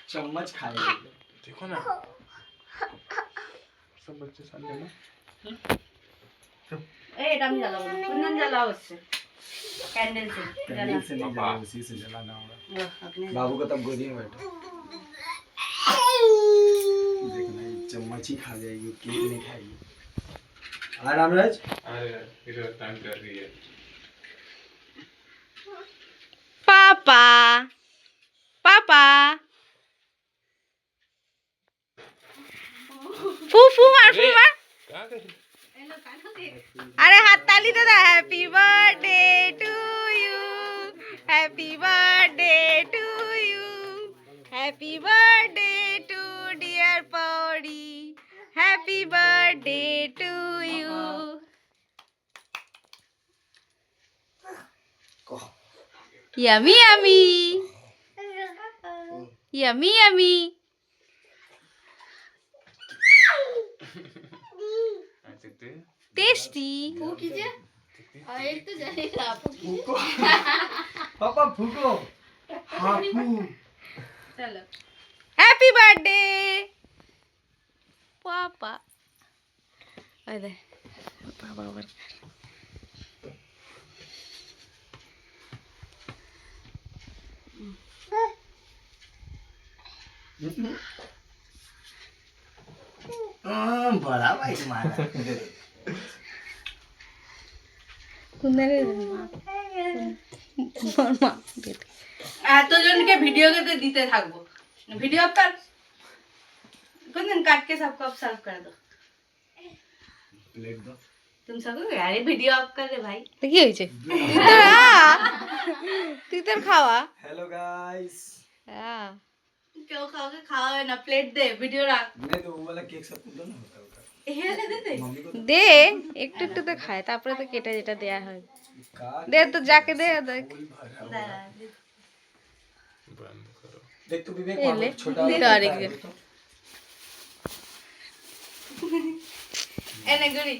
चम्मच खाएगा देखो ना सब बच्चे साथ लेना এটা আমি জ্বালাবো না। কুন্দন জ্বালা হচ্ছে कैंडल से कैंडल से नहीं जला उसी से जलाना होगा बाबू का तब गोदी में बैठो देखना ये चम्मच ही खा जाएगी केक नहीं खाएगी रामराज अरे इधर टाइम कर रही है पापा पापा फूफू मार फू मार क्या कर रही अरे हाथ ताली दे दे happy birthday to you happy birthday to you happy birthday to dear Pauri happy birthday to you yummy yummy yummy yummy सकते टेस्टी एक तो जलेगा फूको पापा फूको हाँ फूक चलो हैप्पी बर्थडे पापा अरे पापा बड़ा भाई मारा এতজনকে ভিডিও দিতে থাকবো ভিডিও অফ কর कुंदन काट के सबको अब सर्व कर दो प्लेट दो तुम सबको अरे वीडियो ऑफ कर दे भाई তো কি হয়েছে তুই তোর খাওয়া हेलो गाइस হ্যাঁ কেউ কাউকে খাওয়াবে না প্লেট দে ভিডিও রাখ नहीं तो वो वाला केक सब दो ना होता होता मम्मी को দে একটু একটু তো খায় তারপরে তো কেটে যেটা দেয়া হয় का দে তো যাকে দে দেখ बंद करो देख तो विवेक ये ले, छोटा दे वाला और एक है, दे। तो। এনে গুড়ি